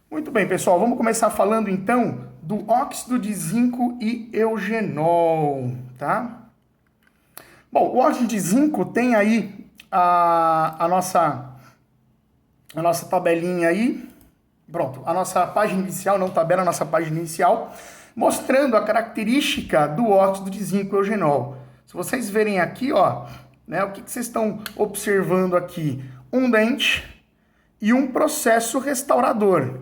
Muito bem, pessoal, vamos começar falando então do óxido de zinco e eugenol, tá? Bom, o óxido de zinco tem aí a nossa tabelinha aí, pronto, a nossa página inicial, não tabela, a nossa página inicial, mostrando a característica do óxido de zinco e eugenol. Se vocês verem aqui, ó, né, o que vocês estão observando aqui? Um dente e um processo restaurador,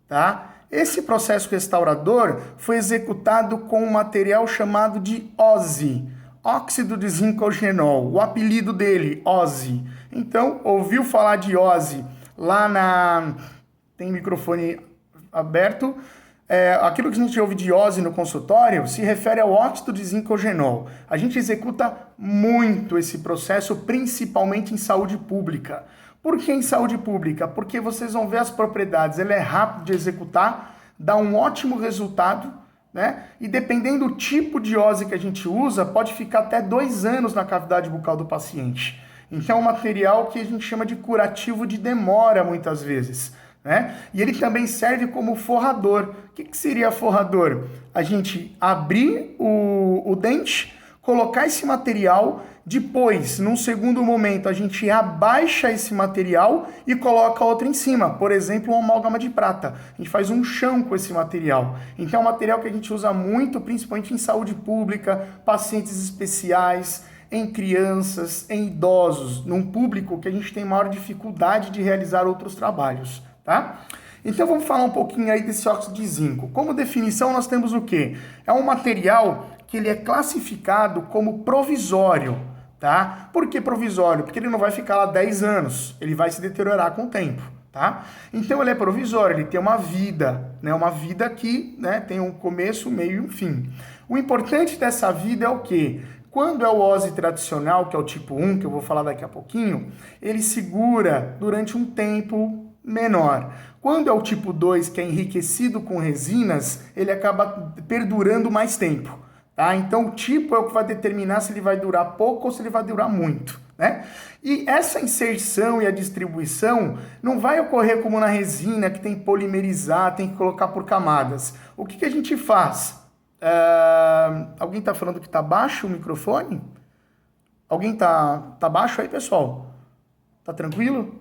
tá? Esse processo restaurador foi executado com um material chamado de OZI, óxido de zinco eugenol, o apelido dele, OZI. Então, ouviu falar de OZI lá na... Tem microfone aberto. Aquilo que a gente ouve de OZI no consultório se refere ao óxido de zinco eugenol. A gente executa muito esse processo, principalmente em saúde pública. Por que em saúde pública? Porque vocês vão ver as propriedades, ele é rápido de executar, dá um ótimo resultado, né? E dependendo do tipo de OZI que a gente usa, pode ficar até 2 anos na cavidade bucal do paciente. Então é um material que a gente chama de curativo de demora muitas vezes, né? E ele também serve como forrador. O que seria forrador? A gente abrir o dente, colocar esse material, depois, num segundo momento, a gente abaixa esse material e coloca outro em cima. Por exemplo, uma amálgama de prata. A gente faz um chão com esse material. Então, é um material que a gente usa muito, principalmente em saúde pública, pacientes especiais, em crianças, em idosos, num público que a gente tem maior dificuldade de realizar outros trabalhos, tá? Então vamos falar um pouquinho aí desse óxido de zinco. Como definição nós temos o quê? É um material que ele é classificado como provisório, tá? Por que provisório? Porque ele não vai ficar lá 10 anos, ele vai se deteriorar com o tempo, tá? Então ele é provisório, ele tem uma vida, né? Uma vida que, né, tem um começo, meio e um fim. O importante dessa vida é o quê? Quando é o OZI tradicional, que é o tipo 1, que eu vou falar daqui a pouquinho, ele segura durante um tempo menor. Quando é o tipo 2, que é enriquecido com resinas, ele acaba perdurando mais tempo, tá? Então o tipo é o que vai determinar se ele vai durar pouco ou se ele vai durar muito, né? E essa inserção e a distribuição não vai ocorrer como na resina, que tem que polimerizar, tem que colocar por camadas. O que a gente faz? Alguém está falando que está baixo o microfone? Alguém tá baixo aí, pessoal? Tá tranquilo?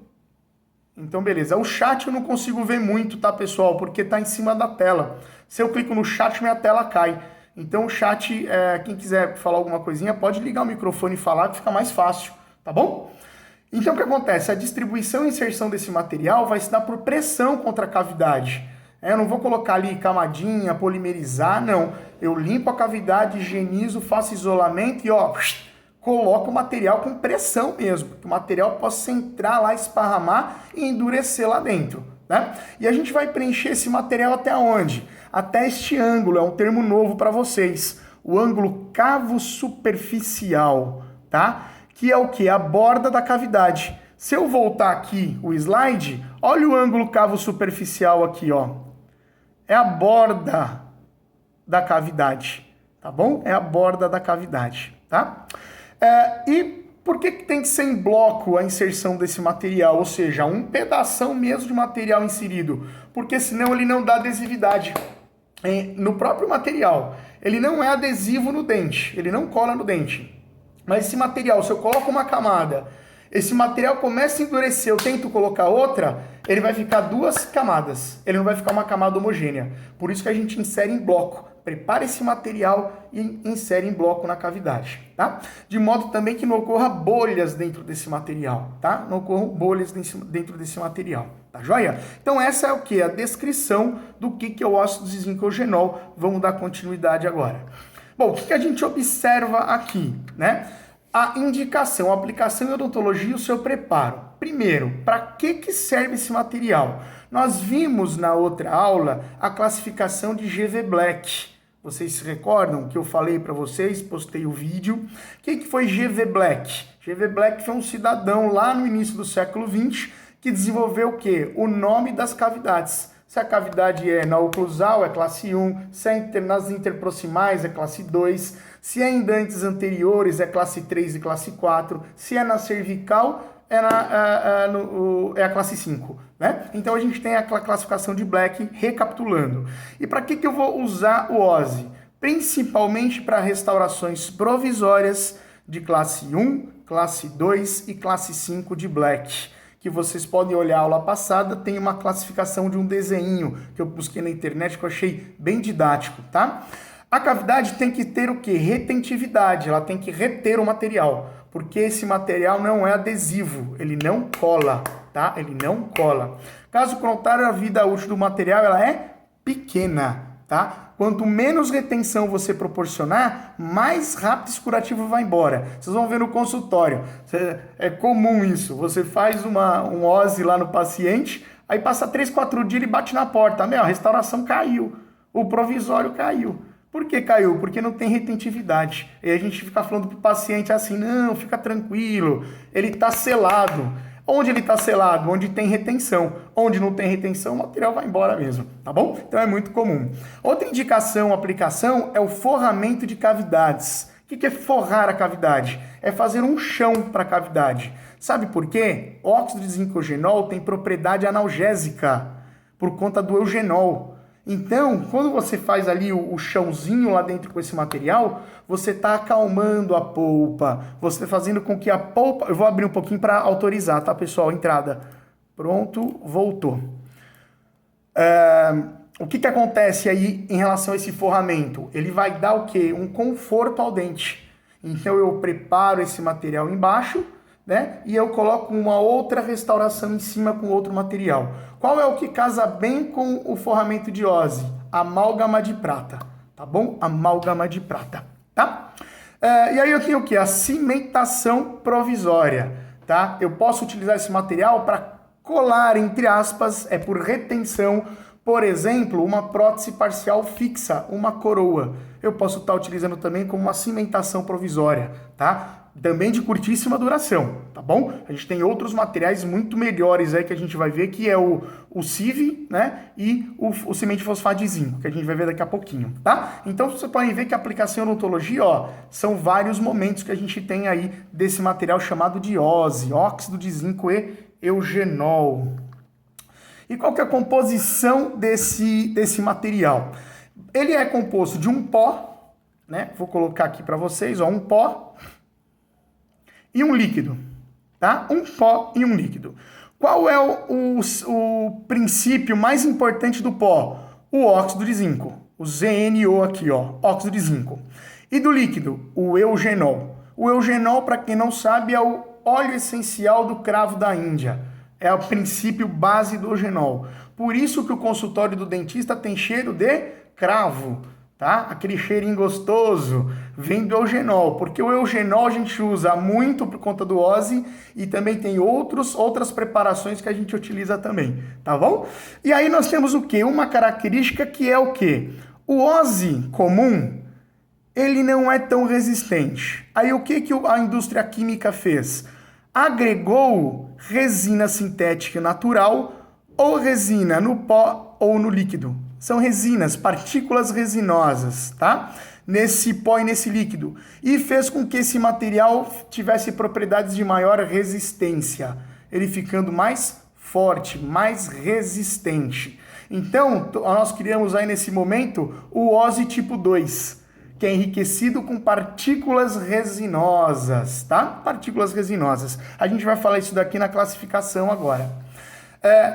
Então, beleza. O chat eu não consigo ver muito, tá, pessoal? Porque tá em cima da tela. Se eu clico no chat, minha tela cai. Então, o chat, quem quiser falar alguma coisinha, pode ligar o microfone e falar, que fica mais fácil, tá bom? Então, o que acontece? A distribuição e inserção desse material vai se dar por pressão contra a cavidade. Eu não vou colocar ali camadinha, polimerizar, não. Eu limpo a cavidade, higienizo, faço isolamento e, ó, coloco o material com pressão mesmo, que o material possa entrar lá, esparramar e endurecer lá dentro, né? E a gente vai preencher esse material até onde? Até este ângulo, é um termo novo para vocês, o ângulo cavo superficial, tá? Que é o que? A borda da cavidade. Se eu voltar aqui o slide, olha o ângulo cavo superficial aqui, ó. É a borda da cavidade, tá bom? É a borda da cavidade, tá? E por que tem que ser em bloco a inserção desse material? Ou seja, um pedação mesmo de material inserido, porque senão ele não dá adesividade no próprio material. Ele não é adesivo no dente, ele não cola no dente. Mas esse material, se eu coloco uma camada, esse material começa a endurecer, eu tento colocar outra, ele vai ficar 2 camadas, ele não vai ficar uma camada homogênea. Por isso que a gente insere em bloco. Prepara esse material e insere em bloco na cavidade, tá? De modo também que não ocorra bolhas dentro desse material, tá? Não ocorram bolhas dentro desse material, tá joia? Então essa é o que? A descrição do que é o óxido de zinco eugenol. Vamos dar continuidade agora. Bom, o que a gente observa aqui, né? A indicação, a aplicação em odontologia e o seu preparo. Primeiro, para que serve esse material? Nós vimos na outra aula a classificação de GV Black. Vocês se recordam que eu falei para vocês, postei o vídeo. Quem que foi GV Black? GV Black foi um cidadão lá no início do século XX que desenvolveu o quê? O nome das cavidades. Se a cavidade é na oclusal, é classe 1. Se é nas interproximais, é classe 2. Se é em dentes anteriores, é classe 3 e classe 4. Se é na cervical, é a classe 5, né? Então a gente tem aquela classificação de Black, recapitulando. E para que eu vou usar o OSI? Principalmente para restaurações provisórias de classe 1, classe 2 e classe 5 de Black, que vocês podem olhar a aula passada, tem uma classificação de um desenho que eu busquei na internet que eu achei bem didático, tá? A cavidade tem que ter o quê? Retentividade, ela tem que reter o material, porque esse material não é adesivo, ele não cola, tá? Ele não cola. Caso contrário, a vida útil do material ela é pequena, tá? Quanto menos retenção você proporcionar, mais rápido esse curativo vai embora. Vocês vão ver no consultório, é comum isso, você faz um OSI lá no paciente, aí passa 3, 4 dias, ele bate na porta, a restauração caiu, o provisório caiu. Por que caiu? Porque não tem retentividade. E a gente fica falando pro paciente assim, não, fica tranquilo, ele está selado. Onde ele está selado? Onde tem retenção. Onde não tem retenção, o material vai embora mesmo, tá bom? Então é muito comum. Outra indicação, aplicação, é o forramento de cavidades. O que é forrar a cavidade? É fazer um chão para a cavidade. Sabe por quê? Óxido de zinco eugenol tem propriedade analgésica por conta do eugenol. Então, quando você faz ali o chãozinho lá dentro com esse material, você está acalmando a polpa, você está fazendo com que a polpa... Eu vou abrir um pouquinho para autorizar, tá, pessoal? Entrada. Pronto, voltou. O que acontece aí em relação a esse forramento? Ele vai dar o quê? Um conforto ao dente. Então, eu preparo esse material embaixo, né? E eu coloco uma outra restauração em cima com outro material. Qual é o que casa bem com o forramento de OSI? Amálgama de prata, tá bom? Amálgama de prata, tá? E aí eu tenho o que? A cimentação provisória, tá? Eu posso utilizar esse material para colar, entre aspas, por retenção, por exemplo, uma prótese parcial fixa, uma coroa. Eu posso estar utilizando também como uma cimentação provisória, tá? Também de curtíssima duração, tá bom? A gente tem outros materiais muito melhores aí que a gente vai ver, que é o CIV, né? E o cimento de fosfato de zinco, que a gente vai ver daqui a pouquinho, tá? Então, vocês podem ver que a aplicação em odontologia, ó, são vários momentos que a gente tem aí desse material chamado de OSI, óxido de zinco e eugenol. E qual que é a composição desse material? Ele é composto de um pó, né? Vou colocar aqui para vocês, ó, um pó e um líquido, tá? Um pó e um líquido. Qual é o princípio mais importante do pó? O óxido de zinco, o ZNO aqui, ó, óxido de zinco. E do líquido, o eugenol. O eugenol, para quem não sabe, é o óleo essencial do cravo da Índia. É o princípio base do eugenol. Por isso que o consultório do dentista tem cheiro de cravo, tá? Aquele cheirinho gostoso vem do eugenol, porque o eugenol a gente usa muito por conta do OSI e também tem outras preparações que a gente utiliza também, tá bom? E aí nós temos o quê? Uma característica que é o quê? O OSI comum, ele não é tão resistente. Aí o que a indústria química fez? Agregou resina sintética natural ou resina no pó ou no líquido. São resinas, partículas resinosas, tá? Nesse pó e nesse líquido. E fez com que esse material tivesse propriedades de maior resistência. Ele ficando mais forte, mais resistente. Então, nós criamos aí nesse momento o OSI tipo 2, que é enriquecido com partículas resinosas, tá? Partículas resinosas. A gente vai falar isso daqui na classificação agora.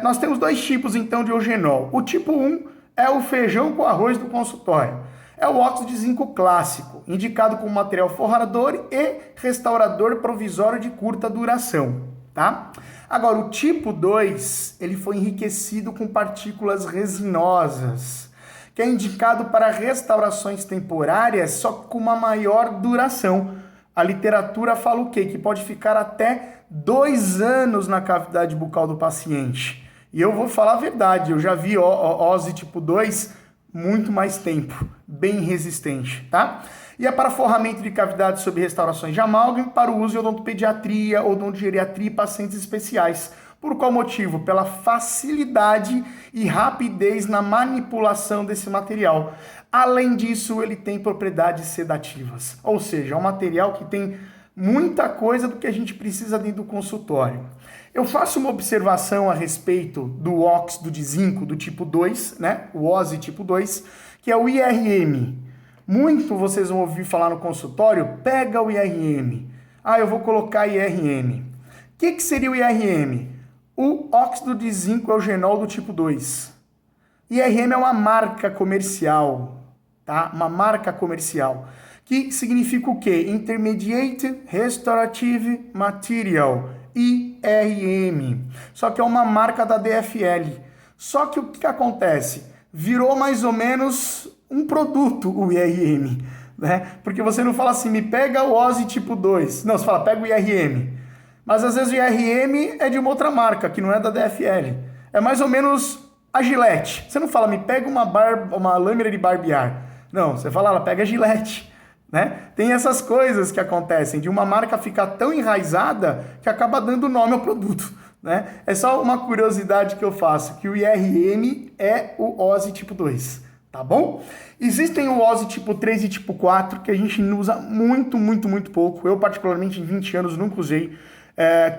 Nós temos dois tipos, então, de eugenol. O tipo 1 é o feijão com arroz do consultório. É o óxido de zinco clássico, indicado como material forrador e restaurador provisório de curta duração, tá? Agora, o tipo 2, ele foi enriquecido com partículas resinosas, que é indicado para restaurações temporárias, só com uma maior duração. A literatura fala o quê? Que pode ficar até 2 anos na cavidade bucal do paciente. E eu vou falar a verdade, eu já vi OSI tipo 2 muito mais tempo, bem resistente, tá? E é para forramento de cavidades sob restaurações de amálgama para o uso em odontopediatria, odontogeriatria e pacientes especiais. Por qual motivo? Pela facilidade e rapidez na manipulação desse material. Além disso, ele tem propriedades sedativas, ou seja, é um material que tem muita coisa do que a gente precisa dentro do consultório. Eu faço uma observação a respeito do óxido de zinco do tipo 2, né? O OSI tipo 2, que é o IRM. Muito vocês vão ouvir falar no consultório, pega o IRM. Ah, eu vou colocar IRM. O que seria o IRM? O óxido de zinco eugenol do tipo 2. IRM é uma marca comercial, tá? Uma marca comercial. Que significa o quê? Intermediate Restorative Material, IRM. Só que é uma marca da DFL. Só que o que acontece? Virou mais ou menos um produto o IRM, né? Porque você não fala assim, me pega o OSI tipo 2. Não, você fala, pega o IRM. Mas às vezes o IRM é de uma outra marca, que não é da DFL. É mais ou menos a Gillette. Você não fala, me pega uma lâmina de barbear. Não, você fala, ela pega a Gillette. Né? Tem essas coisas que acontecem, de uma marca ficar tão enraizada que acaba dando nome ao produto. Né? É só uma curiosidade que eu faço, que o IRM é o OSI tipo 2. Tá bom? Existem o OSI tipo 3 e tipo 4, que a gente usa muito, muito, muito pouco. Eu, particularmente, em 20 anos nunca usei.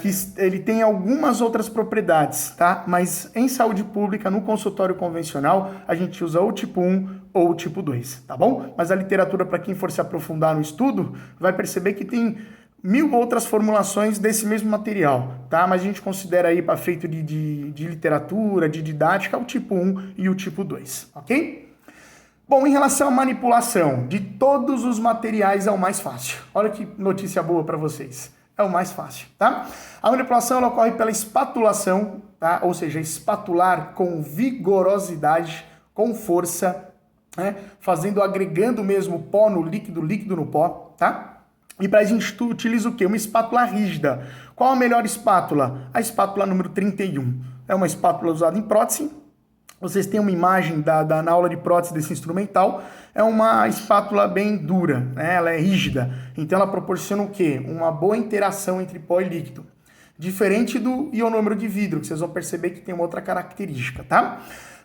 Que ele tem algumas outras propriedades, tá? Mas em saúde pública, no consultório convencional, a gente usa ou tipo 1 ou tipo 2, tá bom? Mas a literatura, para quem for se aprofundar no estudo, vai perceber que tem 1000 outras formulações desse mesmo material, tá? Mas a gente considera aí, para feito de literatura, de didática, o tipo 1 e o tipo 2, ok? Bom, em relação à manipulação, de todos os materiais é o mais fácil. Olha que notícia boa para vocês. É o mais fácil, tá? A manipulação ela ocorre pela espatulação, tá? Ou seja, espatular com vigorosidade, com força, né? Agregando mesmo pó no líquido, líquido no pó, tá? E para a gente utiliza o quê? Uma espátula rígida. Qual a melhor espátula? A espátula número 31. É uma espátula usada em prótese. Vocês têm uma imagem na aula de prótese desse instrumental. É uma espátula bem dura, né? Ela é rígida. Então ela proporciona o quê? Uma boa interação entre pó e líquido. Diferente do ionômero de vidro, que vocês vão perceber que tem uma outra característica, tá?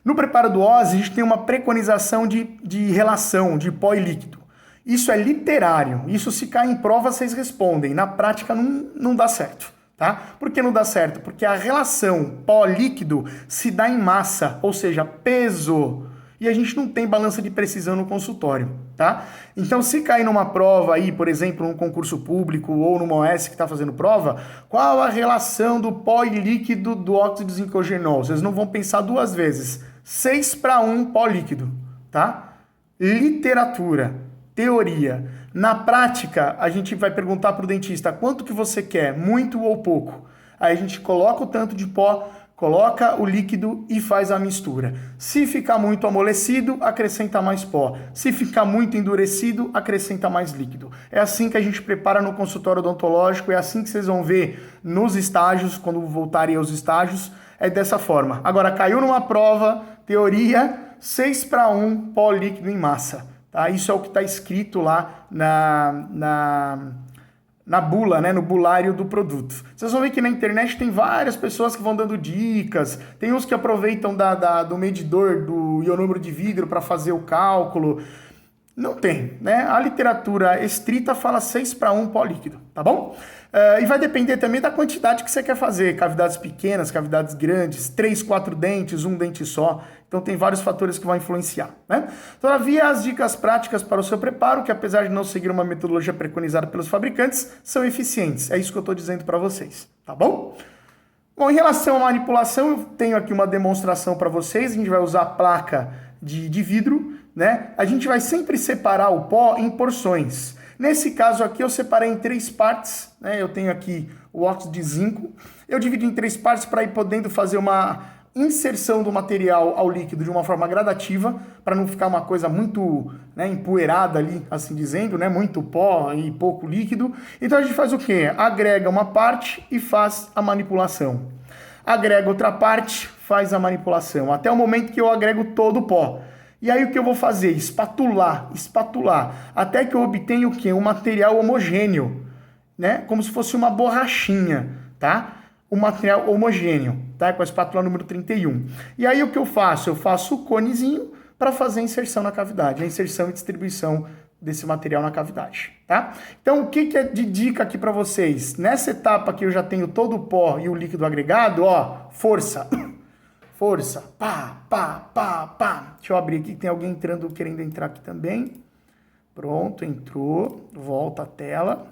No preparo do OSI, a gente tem uma preconização de relação de pó e líquido. Isso é literário. Isso se cai em prova, vocês respondem. Na prática não dá certo. Tá? Por que não dá certo? Porque a relação pó-líquido se dá em massa, ou seja, peso. E a gente não tem balança de precisão no consultório, tá? Então, se cair numa prova aí, por exemplo, num concurso público ou numa OS que está fazendo prova, qual a relação do pó e líquido do óxido de zinco eugenol? Vocês não vão pensar duas vezes. 6:1 pó líquido, tá? Literatura, teoria. Na prática, a gente vai perguntar para o dentista quanto que você quer, muito ou pouco. Aí a gente coloca o tanto de pó, coloca o líquido e faz a mistura. Se ficar muito amolecido, acrescenta mais pó. Se ficar muito endurecido, acrescenta mais líquido. É assim que a gente prepara no consultório odontológico, é assim que vocês vão ver nos estágios, quando voltarem aos estágios, é dessa forma. Agora, caiu numa prova, teoria, 6:1 pó líquido em massa. Tá? Isso é o que está escrito lá na bula, né? No bulário do produto. Vocês vão ver que na internet tem várias pessoas que vão dando dicas, tem uns que aproveitam do medidor do ionômero de vidro para fazer o cálculo. Não tem, né? A literatura estrita fala 6:1 pó líquido, tá bom? E vai depender também da quantidade que você quer fazer. Cavidades pequenas, cavidades grandes, 3, 4 dentes, um dente só. Então tem vários fatores que vão influenciar, né? Todavia, as dicas práticas para o seu preparo, que apesar de não seguir uma metodologia preconizada pelos fabricantes, são eficientes. É isso que eu estou dizendo para vocês, tá bom? Bom, em relação à manipulação, eu tenho aqui uma demonstração para vocês. A gente vai usar a placa de vidro, né? A gente vai sempre separar o pó em porções. Nesse caso aqui eu separei em 3 partes, né? Eu tenho aqui o óxido de zinco. Eu dividi em 3 partes para ir podendo fazer uma inserção do material ao líquido de uma forma gradativa, para não ficar uma coisa muito, né, empoeirada ali, assim dizendo, né? Muito pó e pouco líquido. Então a gente faz o quê? Agrega uma parte e faz a manipulação. Agrega outra parte, faz a manipulação. Até o momento que eu agrego todo o pó. E aí o que eu vou fazer? Espatular, até que eu obtenha o quê? Um material homogêneo, né? Como se fosse uma borrachinha, tá? Um material homogêneo, tá? Com a espátula número 31. E aí o que eu faço? Eu faço o conezinho para fazer a inserção na cavidade, a inserção e distribuição desse material na cavidade, tá? Então, o que é de dica aqui para vocês? Nessa etapa que eu já tenho todo o pó e o líquido agregado, ó, força, força, pá, pá, pá, pá. Deixa eu abrir aqui, tem alguém entrando, querendo entrar aqui também. Pronto, entrou, volta a tela.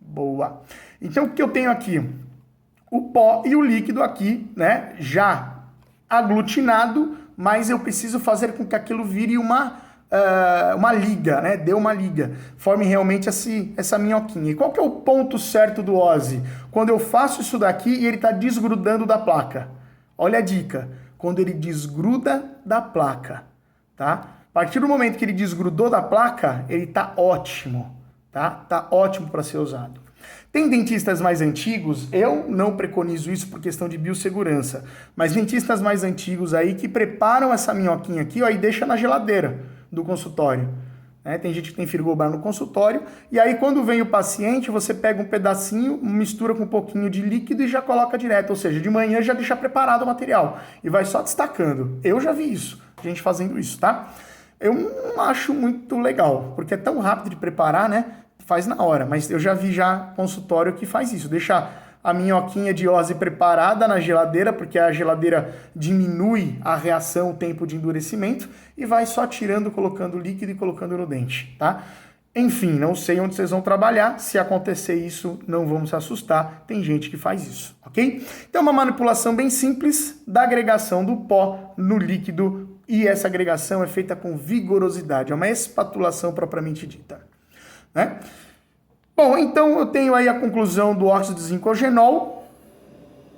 Boa. Então, o que eu tenho aqui? O pó e o líquido aqui, né, já aglutinado, mas eu preciso fazer com que aquilo vire uma liga, né, dê uma liga, forme realmente essa minhoquinha. E qual que é o ponto certo do OSI? Quando eu faço isso daqui e ele está desgrudando da placa. Olha a dica, quando ele desgruda da placa, tá? A partir do momento que ele desgrudou da placa, ele está ótimo, tá? Tá ótimo para ser usado. Tem dentistas mais antigos, eu não preconizo isso por questão de biossegurança, mas dentistas mais antigos aí que preparam essa minhoquinha aqui, ó, e deixa na geladeira do consultório. Tem gente que tem frigobar no consultório, e aí quando vem o paciente, você pega um pedacinho, mistura com um pouquinho de líquido e já coloca direto, ou seja, de manhã já deixa preparado o material, e vai só destacando. Eu já vi isso, gente fazendo isso, tá? Eu não acho muito legal, porque é tão rápido de preparar, né? Faz na hora, mas eu já vi consultório que faz isso, deixa a minhoquinha de OSI preparada na geladeira, porque a geladeira diminui a reação, o tempo de endurecimento, e vai só tirando, colocando líquido e colocando no dente, tá? Enfim, não sei onde vocês vão trabalhar, se acontecer isso, não vamos se assustar, tem gente que faz isso, ok? Então, uma manipulação bem simples da agregação do pó no líquido, e essa agregação é feita com vigorosidade, é uma espatulação propriamente dita. Né? Bom, então eu tenho aí a conclusão do óxido de zinco-eugenol.